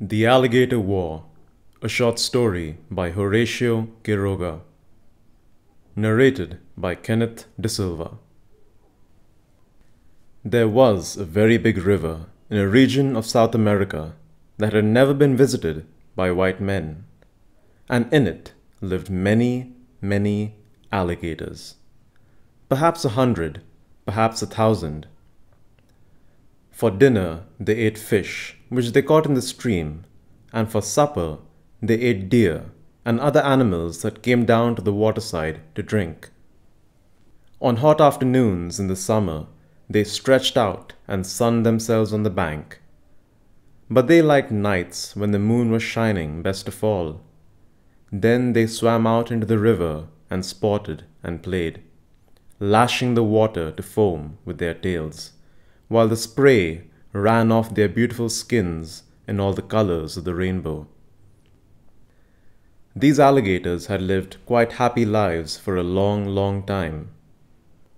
The Alligator War, a short story by Horacio Quiroga. Narrated by Kenneth De Silva. There was a very big river in a region of South America that had never been visited by white men, and in it lived many, many alligators. Perhaps 100, perhaps 1,000. For dinner they ate fish, which they caught in the stream, and for supper they ate deer and other animals that came down to the waterside to drink. On hot afternoons in the summer, they stretched out and sunned themselves on the bank. But they liked nights when the moon was shining best of all. Then they swam out into the river and sported and played, lashing the water to foam with their tails, while the spray ran off their beautiful skins in all the colors of the rainbow. These alligators had lived quite happy lives for a long, long time.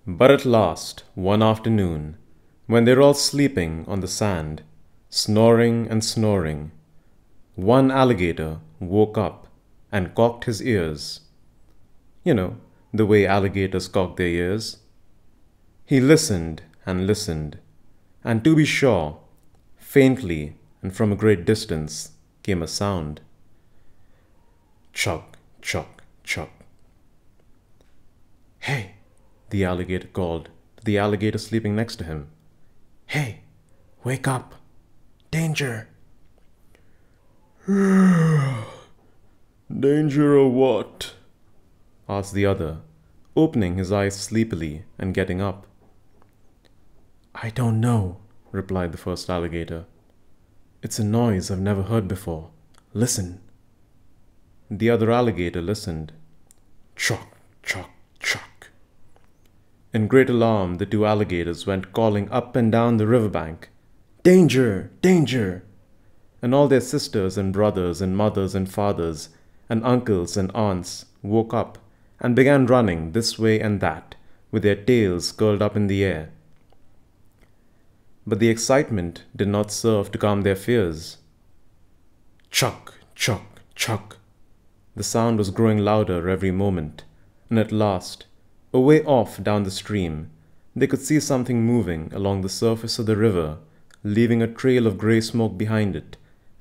But at last, one afternoon, when they were all sleeping on the sand, snoring and snoring, one alligator woke up and cocked his ears. You know, the way alligators cock their ears. He listened and listened, and to be sure, faintly and from a great distance came a sound. Chug, chug, chug. "Hey," the alligator called to the alligator sleeping next to him. "Hey, wake up! Danger!" "Danger or what?" asked the other, opening his eyes sleepily and getting up. "I don't know," replied the first alligator. "It's a noise I've never heard before. Listen." The other alligator listened. Chock, chock, chock. In great alarm, the two alligators went calling up and down the riverbank, "Danger! Danger!" And all their sisters and brothers and mothers and fathers and uncles and aunts woke up and began running this way and that, with their tails curled up in the air. But the excitement did not serve to calm their fears. Chuck, chuck, chuck. The sound was growing louder every moment, and at last, away off down the stream, they could see something moving along the surface of the river, leaving a trail of grey smoke behind it,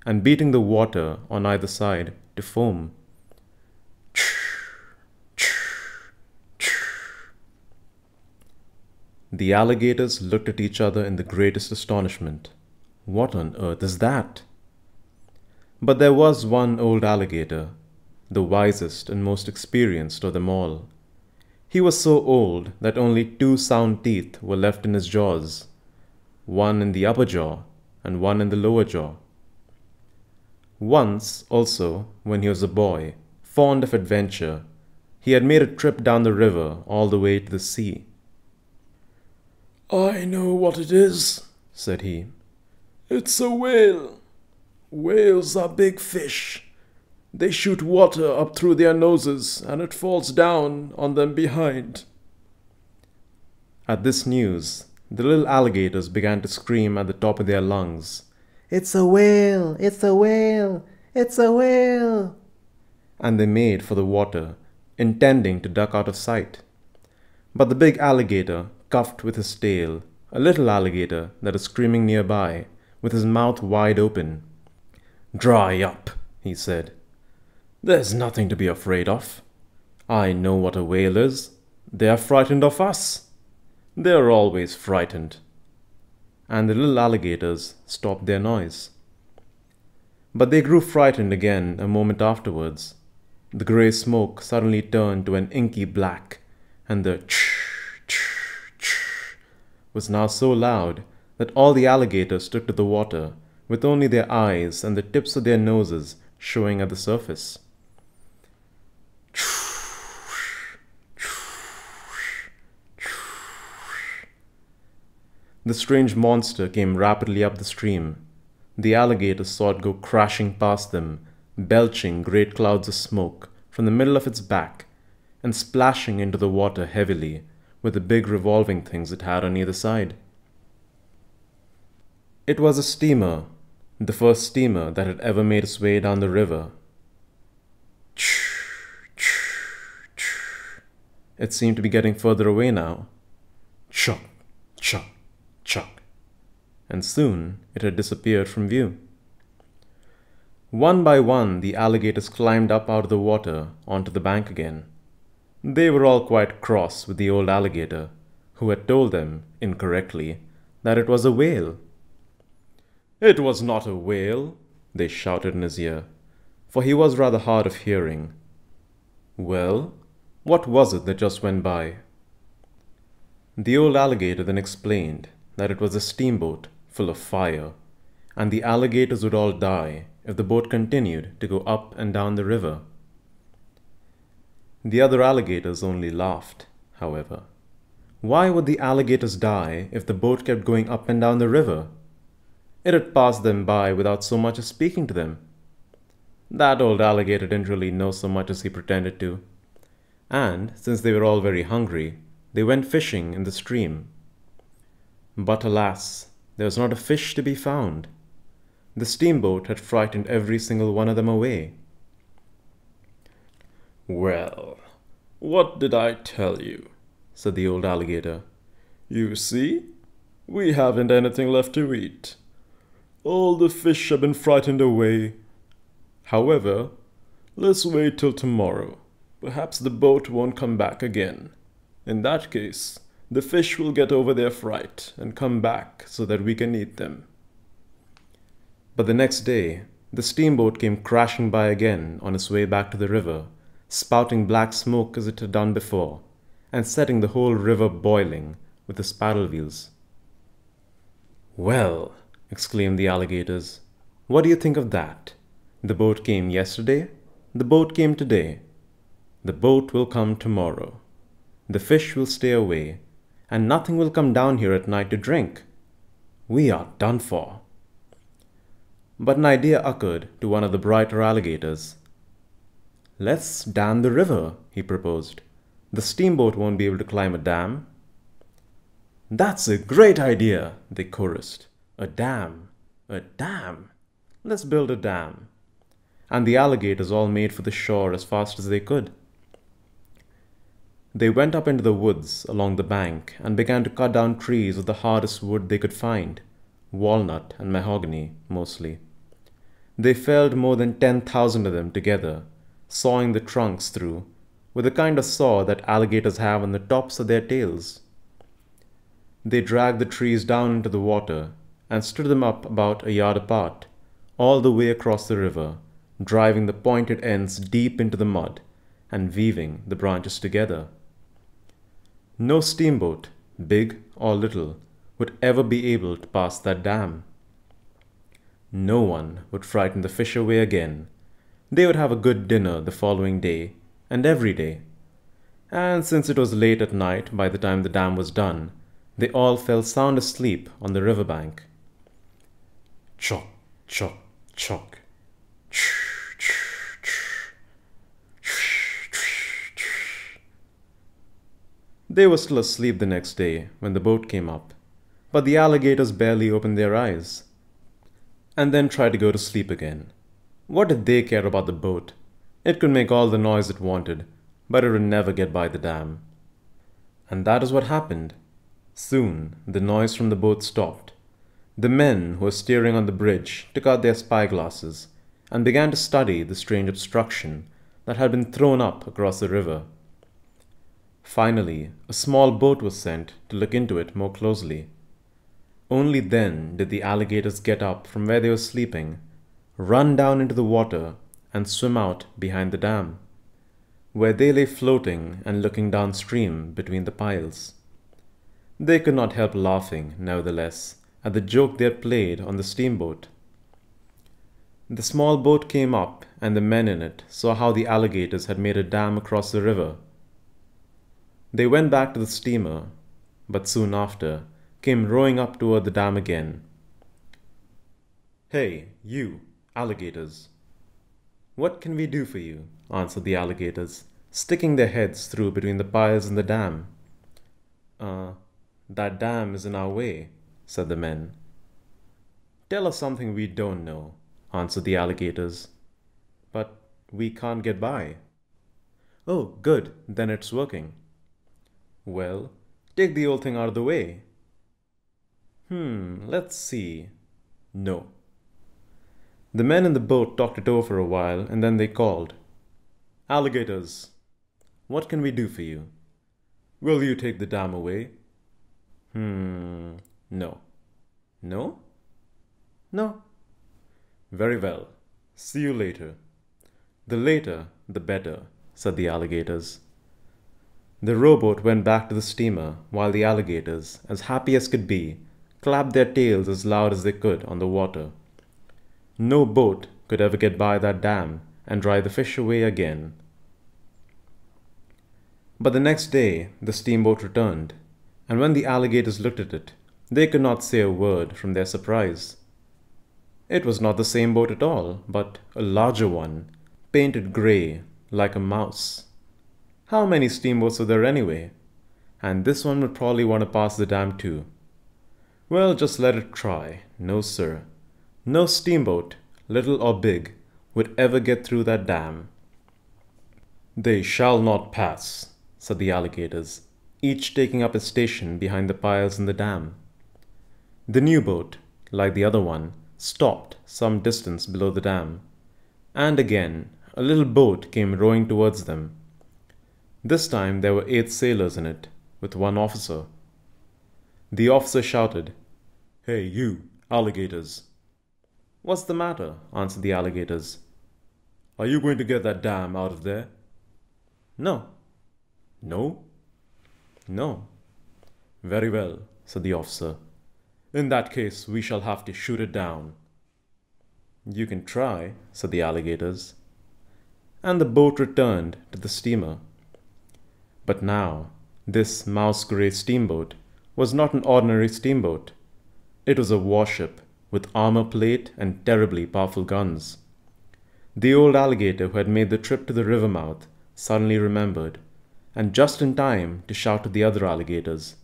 and beating the water on either side to foam. The alligators looked at each other in the greatest astonishment. What on earth is that? But there was one old alligator, the wisest and most experienced of them all. He was so old that only 2 sound teeth were left in his jaws, one in the upper jaw and one in the lower jaw. Once, also, when he was a boy, fond of adventure, he had made a trip down the river all the way to the sea. "I know what it is," said he. "It's a whale. Whales are big fish. They shoot water up through their noses, and it falls down on them behind." At this news, the little alligators began to scream at the top of their lungs, "It's a whale! It's a whale! It's a whale!" And they made for the water, intending to duck out of sight. But the big alligator cuffed with his tail a little alligator that was screaming nearby, with his mouth wide open. "Dry up," he said. "There's nothing to be afraid of. I know what a whale is. They are frightened of us. They're always frightened." And the little alligators stopped their noise. But they grew frightened again a moment afterwards. The grey smoke suddenly turned to an inky black, and the was now so loud that all the alligators took to the water, with only their eyes and the tips of their noses showing at the surface. The strange monster came rapidly up the stream. The alligators saw it go crashing past them, belching great clouds of smoke from the middle of its back, and splashing into the water heavily with the big revolving things it had on either side. It was a steamer, the first steamer that had ever made its way down the river. It seemed to be getting further away now. Chuck, chuck, chuck. And soon it had disappeared from view. One by one, the alligators climbed up out of the water onto the bank again. They were all quite cross with the old alligator, who had told them, incorrectly, that it was a whale. "It was not a whale," they shouted in his ear, for he was rather hard of hearing. Well, what was it that just went by? The old alligator then explained that it was a steamboat full of fire, and the alligators would all die if the boat continued to go up and down the river. The other alligators only laughed, however. Why would the alligators die if the boat kept going up and down the river? It had passed them by without so much as speaking to them. That old alligator didn't really know so much as he pretended to. And, since they were all very hungry, they went fishing in the stream. But alas, there was not a fish to be found. The steamboat had frightened every single one of them away. "Well, what did I tell you?" said the old alligator. "You see, we haven't anything left to eat. All the fish have been frightened away. However, let's wait till tomorrow. Perhaps the boat won't come back again. In that case, the fish will get over their fright and come back so that we can eat them." But the next day, the steamboat came crashing by again on its way back to the river, spouting black smoke as it had done before, and setting the whole river boiling with its paddle wheels. "Well," exclaimed the alligators, "what do you think of that? The boat came yesterday, the boat came today, the boat will come tomorrow. The fish will stay away, and nothing will come down here at night to drink. We are done for." But an idea occurred to one of the brighter alligators. "Let's dam the river," he proposed. "The steamboat won't be able to climb a dam." "That's a great idea," they chorused. "A dam! A dam! Let's build a dam." And the alligators all made for the shore as fast as they could. They went up into the woods along the bank and began to cut down trees of the hardest wood they could find, walnut and mahogany mostly. They felled more than 10,000 of them together, sawing the trunks through with the kind of saw that alligators have on the tops of their tails. They dragged the trees down into the water and stood them up about a yard apart, all the way across the river, driving the pointed ends deep into the mud and weaving the branches together. No steamboat, big or little, would ever be able to pass that dam. No one would frighten the fish away again. They would have a good dinner the following day, and every day. And since it was late at night by the time the dam was done, they all fell sound asleep on the riverbank. Chock, chock, chock. They were still asleep the next day when the boat came up, but the alligators barely opened their eyes, and then tried to go to sleep again. What did they care about the boat? It could make all the noise it wanted, but it would never get by the dam. And that is what happened. Soon the noise from the boat stopped. The men who were steering on the bridge took out their spyglasses and began to study the strange obstruction that had been thrown up across the river. Finally, a small boat was sent to look into it more closely. Only then did the alligators get up from where they were sleeping, run down into the water, and swim out behind the dam, where they lay floating and looking downstream between the piles. They could not help laughing, nevertheless, at the joke they had played on the steamboat. The small boat came up, and the men in it saw how the alligators had made a dam across the river. They went back to the steamer, but soon after came rowing up toward the dam again. "Hey, you, alligators. What can we do for you?" answered the alligators, sticking their heads through between the piles in the dam. That dam is in our way," said the men. Tell us something we don't know, answered the alligators. But we can't get by. Oh, good, then it's working. Well, take the old thing out of the way. Let's see. No. The men in the boat talked it over for a while, and then they called. Alligators, what can we do for you? Will you take the dam away? No. No? No. Very well. See you later. The later, the better, said the alligators. The rowboat went back to the steamer while the alligators, as happy as could be, clapped their tails as loud as they could on the water. No boat could ever get by that dam and drive the fish away again. But the next day the steamboat returned, and when the alligators looked at it, they could not say a word from their surprise. It was not the same boat at all, but a larger one, painted grey like a mouse. How many steamboats were there anyway? And this one would probably want to pass the dam too. Well, just let it try. No, sir. No steamboat, little or big, would ever get through that dam. They shall not pass, said the alligators, each taking up its station behind the piles in the dam. The new boat, like the other one, stopped some distance below the dam, and again a little boat came rowing towards them. This time there were 8 sailors in it, with 1 officer. The officer shouted, "Hey, you, alligators!" "What's the matter?" answered the alligators. "Are you going to get that dam out of there?" "No." "No?" "No." "Very well," said the officer. "In that case, we shall have to shoot it down." "You can try," said the alligators. And the boat returned to the steamer. But now, this mouse-grey steamboat was not an ordinary steamboat. It was a warship with armor plate and terribly powerful guns. The old alligator who had made the trip to the river mouth suddenly remembered, and just in time to shout to the other alligators,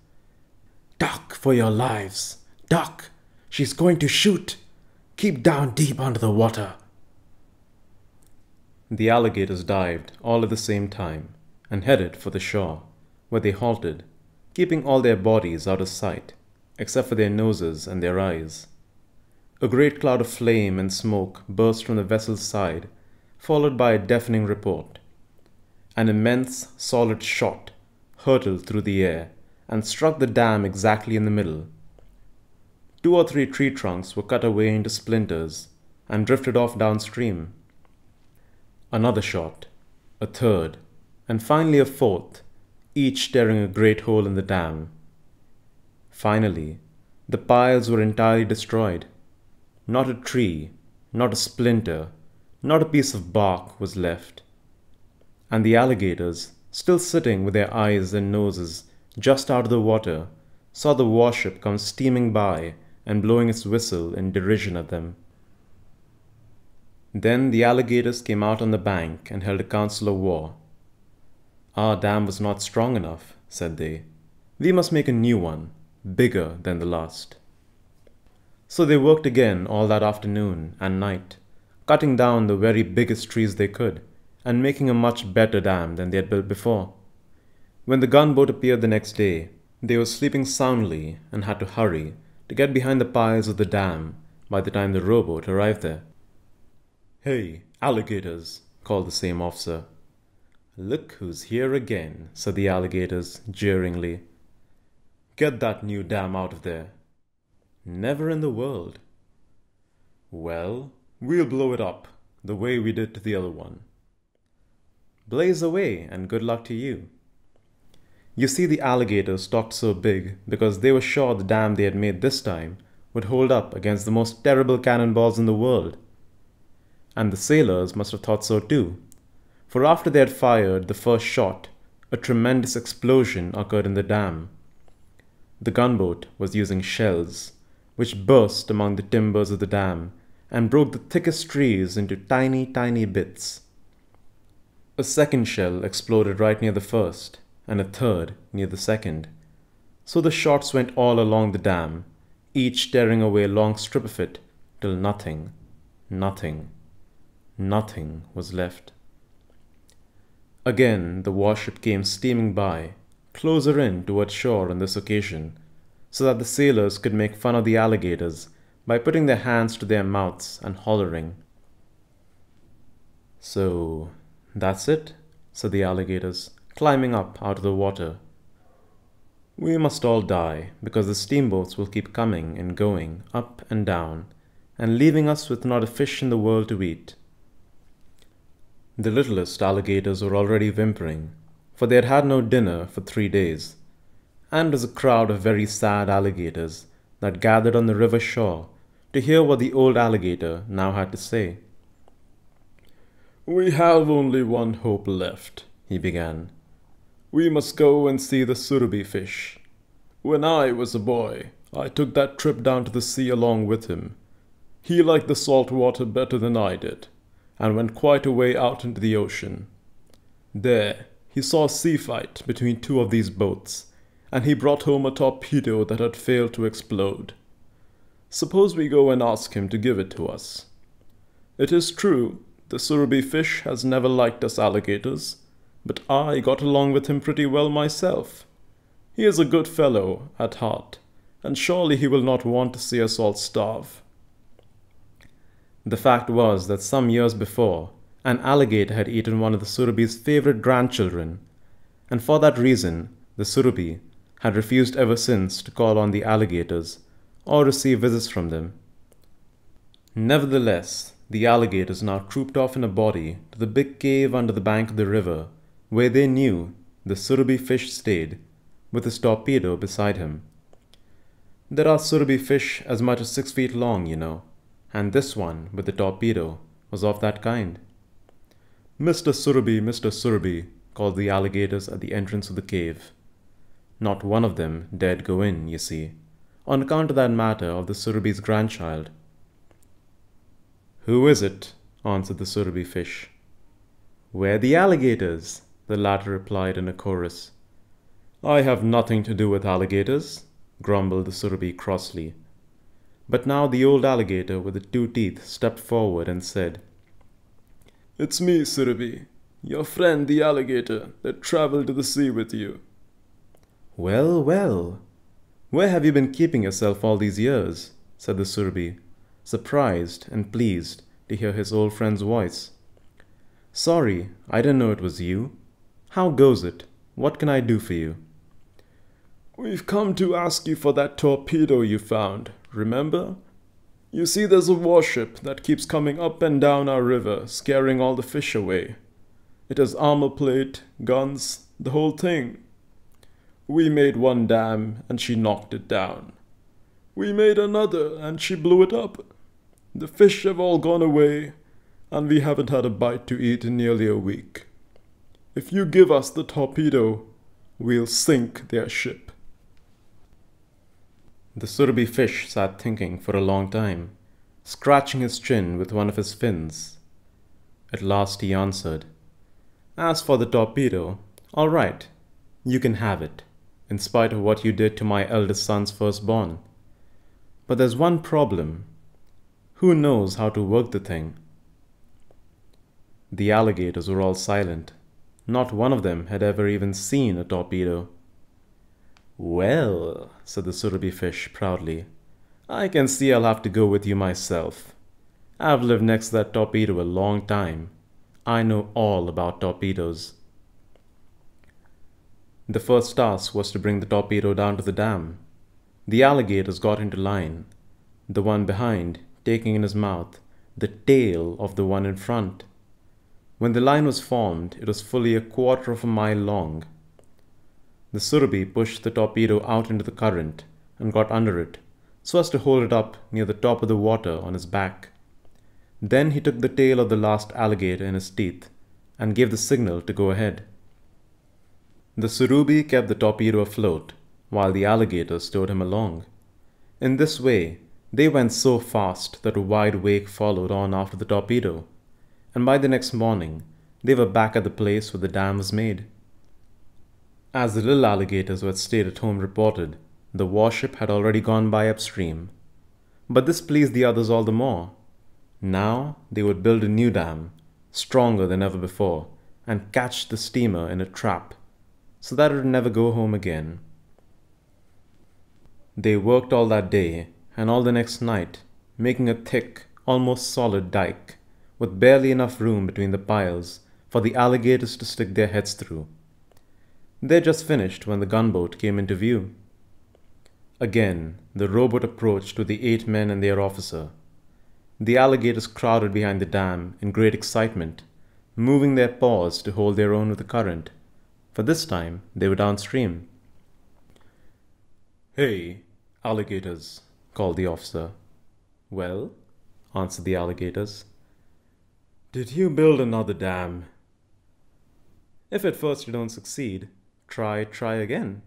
"Duck for your lives! Duck! She's going to shoot! Keep down deep under the water!" The alligators dived all at the same time and headed for the shore, where they halted, keeping all their bodies out of sight, except for their noses and their eyes. A great cloud of flame and smoke burst from the vessel's side, followed by a deafening report. An immense, solid shot hurtled through the air and struck the dam exactly in the middle. 2 or 3 tree trunks were cut away into splinters and drifted off downstream. Another shot, a third, and finally a 4th, each tearing a great hole in the dam. Finally, the piles were entirely destroyed. Not a tree, not a splinter, not a piece of bark was left. And the alligators, still sitting with their eyes and noses just out of the water, saw the warship come steaming by and blowing its whistle in derision at them. Then the alligators came out on the bank and held a council of war. "Our dam was not strong enough," said they. "We must make a new one, bigger than the last." So they worked again all that afternoon and night, cutting down the very biggest trees they could, and making a much better dam than they had built before. When the gunboat appeared the next day, they were sleeping soundly and had to hurry to get behind the piles of the dam by the time the rowboat arrived there. "Hey, alligators," called the same officer. "Look who's here again," said the alligators jeeringly. "Get that new dam out of there." "Never in the world." "Well, we'll blow it up the way we did to the other one." "Blaze away, and good luck to you." You see, the alligators talked so big because they were sure the dam they had made this time would hold up against the most terrible cannonballs in the world. And the sailors must have thought so too, for after they had fired the first shot, a tremendous explosion occurred in the dam. The gunboat was using shells, which burst among the timbers of the dam and broke the thickest trees into tiny, tiny bits. A second shell exploded right near the first, and a third near the second. So the shots went all along the dam, each tearing away a long strip of it till nothing, nothing, nothing was left. Again the warship came steaming by, closer in towards shore on this occasion, so that the sailors could make fun of the alligators by putting their hands to their mouths and hollering. "So, that's it," said the alligators, climbing up out of the water. "We must all die, because the steamboats will keep coming and going, up and down, and leaving us with not a fish in the world to eat." The littlest alligators were already whimpering, for they had had no dinner for 3 days, and it was a crowd of very sad alligators that gathered on the river shore to hear what the old alligator now had to say. "We have only one hope left," he began. "We must go and see the surubee fish. When I was a boy, I took that trip down to the sea along with him. He liked the salt water better than I did, and went quite a way out into the ocean. There, he saw a sea fight between 2 of these boats, and he brought home a torpedo that had failed to explode. Suppose we go and ask him to give it to us. It is true, the surubee fish has never liked us alligators, but I got along with him pretty well myself. He is a good fellow at heart, and surely he will not want to see us all starve." The fact was that some years before, an alligator had eaten one of the surubee's favorite grandchildren, and for that reason, the surubee had refused ever since to call on the alligators or receive visits from them. Nevertheless, the alligators now trooped off in a body to the big cave under the bank of the river, where they knew the surubee fish stayed, with his torpedo beside him. There are surubee fish as much as 6 feet long, you know, and this one with the torpedo was of that kind. "Mr. Surubee," called the alligators at the entrance of the cave. Not one of them dared go in, you see, on account of that matter of the surubee's grandchild. "Who is it?" answered the surubee fish. "We're the alligators," the latter replied in a chorus. "I have nothing to do with alligators," grumbled the surubee crossly. But now the old alligator with the 2 teeth stepped forward and said, "It's me, surubee, your friend the alligator that traveled to the sea with you." "Well, well, where have you been keeping yourself all these years?" said the surubee, surprised and pleased to hear his old friend's voice. "Sorry, I didn't know it was you. How goes it? What can I do for you?" "We've come to ask you for that torpedo you found, remember? You see, there's a warship that keeps coming up and down our river, scaring all the fish away. It has armor plate, guns, the whole thing. We made one dam, and she knocked it down. We made another, and she blew it up. The fish have all gone away, and we haven't had a bite to eat in nearly a week. If you give us the torpedo, we'll sink their ship." The surubee fish sat thinking for a long time, scratching his chin with one of his fins. At last he answered, "As for the torpedo, all right, you can have it, in spite of what you did to my eldest son's firstborn. But there's one problem. Who knows how to work the thing?" The alligators were all silent. Not one of them had ever even seen a torpedo. "Well," said the surubee fish proudly, "I can see I'll have to go with you myself. I've lived next to that torpedo a long time. I know all about torpedoes." The first task was to bring the torpedo down to the dam. The alligators got into line, the one behind taking in his mouth the tail of the one in front. When the line was formed, it was fully 1/4 of a mile long. The surubee pushed the torpedo out into the current and got under it, so as to hold it up near the top of the water on his back. Then he took the tail of the last alligator in his teeth and gave the signal to go ahead. The surubee kept the torpedo afloat, while the alligators towed him along. In this way, they went so fast that a wide wake followed on after the torpedo, and by the next morning, they were back at the place where the dam was made. As the little alligators who had stayed at home reported, the warship had already gone by upstream. But this pleased the others all the more. Now they would build a new dam, stronger than ever before, and catch the steamer in a trap, so that it would never go home again. They worked all that day and all the next night, making a thick, almost solid dike, with barely enough room between the piles for the alligators to stick their heads through. They had just finished when the gunboat came into view. Again, the rowboat approached with the 8 men and their officer. The alligators crowded behind the dam in great excitement, moving their paws to hold their own with the current, for this time they were downstream. "Hey, alligators," called the officer. "Well," answered the alligators. "Did you build another dam?" "If at first you don't succeed, try again."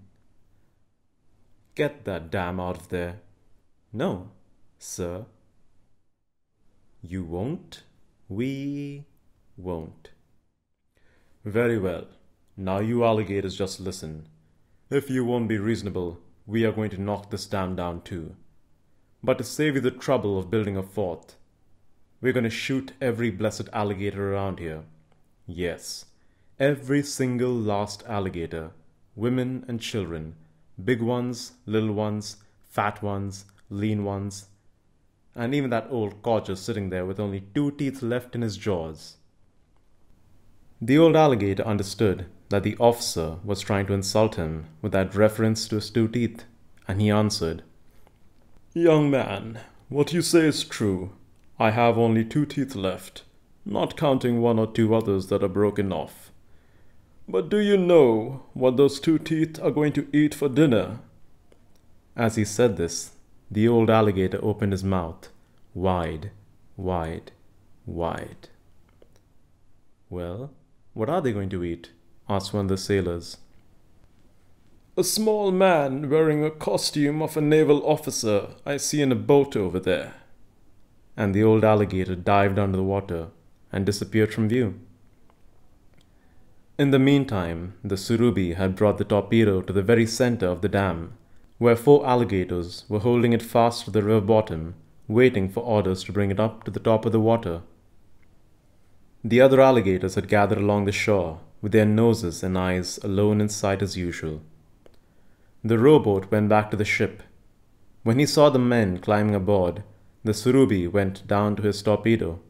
"Get that dam out of there." "No, sir." "You won't?" "We won't." "Very well. Now you alligators just listen. If you won't be reasonable, we are going to knock this dam down too. But to save you the trouble of building a fourth, we're going to shoot every blessed alligator around here. Yes, every single last alligator, women and children, big ones, little ones, fat ones, lean ones, and even that old codger sitting there with only 2 teeth left in his jaws." The old alligator understood that the officer was trying to insult him with that reference to his 2 teeth, and he answered, "Young man, what you say is true. I have only 2 teeth left, not counting 1 or 2 others that are broken off. But do you know what those 2 teeth are going to eat for dinner?" As he said this, the old alligator opened his mouth wide, wide, wide. "Well, what are they going to eat?" asked one of the sailors. "A small man wearing a costume of a naval officer I see in a boat over there." And the old alligator dived under the water and disappeared from view. In the meantime, the Surubi had brought the torpedo to the very center of the dam, where 4 alligators were holding it fast to the river bottom, waiting for orders to bring it up to the top of the water. The other alligators had gathered along the shore, with their noses and eyes alone in sight as usual. The rowboat went back to the ship. When he saw the men climbing aboard, the Surubi went down to his torpedo.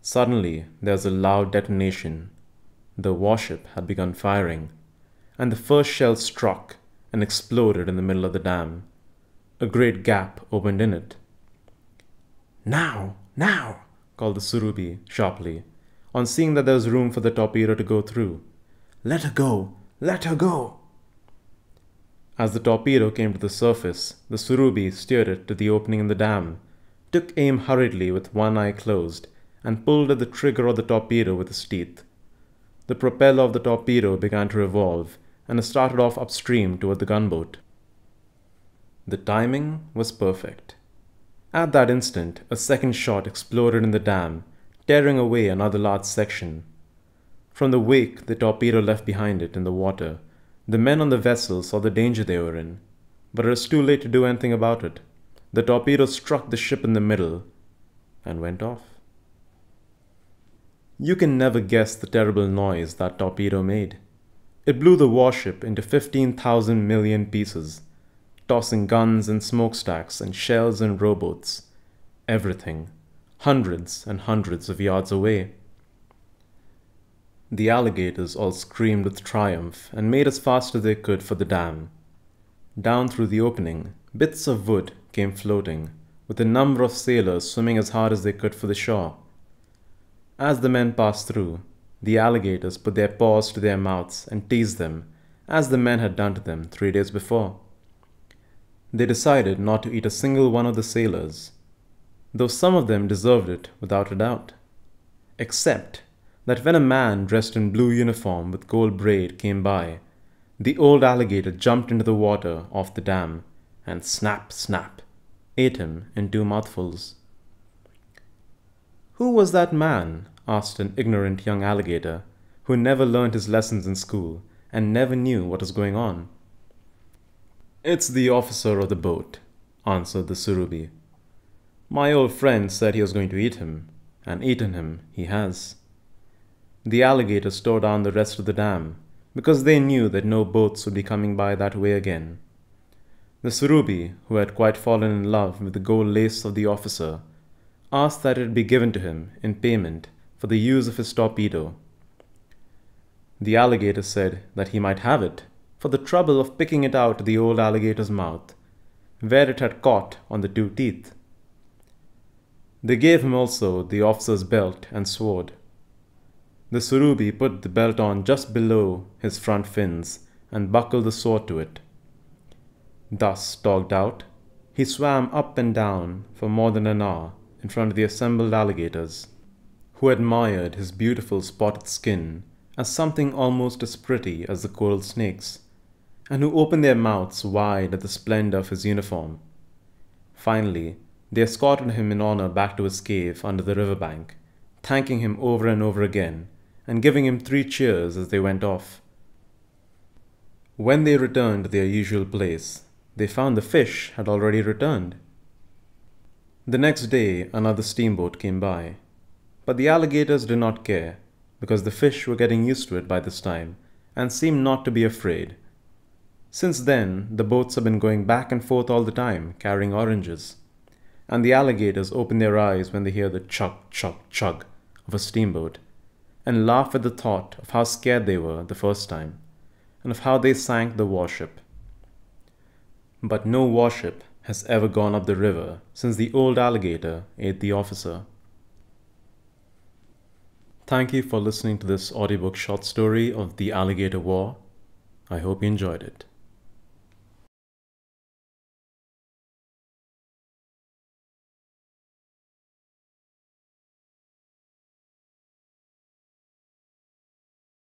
Suddenly, there was a loud detonation. The warship had begun firing, and the first shell struck and exploded in the middle of the dam. A great gap opened in it. "Now, now!" called the Surubi sharply, on seeing that there was room for the torpedo to go through. "Let her go! Let her go!" As the torpedo came to the surface, the Surubi steered it to the opening in the dam, took aim hurriedly with one eye closed, and pulled at the trigger of the torpedo with his teeth. The propeller of the torpedo began to revolve, and it started off upstream toward the gunboat. The timing was perfect. At that instant, a second shot exploded in the dam, tearing away another large section. From the wake the torpedo left behind it in the water, the men on the vessel saw the danger they were in, but it was too late to do anything about it. The torpedo struck the ship in the middle and went off. You can never guess the terrible noise that torpedo made. It blew the warship into 15,000 million pieces, tossing guns and smokestacks and shells and rowboats, everything, hundreds and hundreds of yards away. The alligators all screamed with triumph and made as fast as they could for the dam. Down through the opening, bits of wood came floating, with a number of sailors swimming as hard as they could for the shore. As the men passed through, the alligators put their paws to their mouths and teased them, as the men had done to them 3 days before. They decided not to eat a single one of the sailors, though some of them deserved it without a doubt, except that when a man dressed in blue uniform with gold braid came by, the old alligator jumped into the water off the dam and snap, snap, ate him in 2 mouthfuls. "Who was that man?" asked an ignorant young alligator who never learned his lessons in school and never knew what was going on. "It's the officer of the boat," answered the Surubi. My old friend said he was going to eat him, and eaten him he has. The alligators tore down the rest of the dam, because they knew that no boats would be coming by that way again. The Surubi, who had quite fallen in love with the gold lace of the officer, asked that it be given to him in payment for the use of his torpedo. The alligator said that he might have it for the trouble of picking it out of the old alligator's mouth, where it had caught on the 2 teeth. They gave him also the officer's belt and sword. The Surubi put the belt on just below his front fins and buckled the sword to it. Thus togged out, he swam up and down for more than an hour in front of the assembled alligators, who admired his beautiful spotted skin as something almost as pretty as the coral snakes, and who opened their mouths wide at the splendor of his uniform. Finally, they escorted him in honor back to his cave under the riverbank, thanking him over and over again, and giving him 3 cheers as they went off. When they returned to their usual place, they found the fish had already returned. The next day, another steamboat came by, but the alligators did not care, because the fish were getting used to it by this time, and seemed not to be afraid. Since then, the boats have been going back and forth all the time, carrying oranges, and the alligators open their eyes when they hear the chug, chug, chug of a steamboat, and laugh at the thought of how scared they were the first time, and of how they sank the warship. But no warship has ever gone up the river since the old alligator ate the officer. Thank you for listening to this audiobook short story of the Alligator War. I hope you enjoyed it.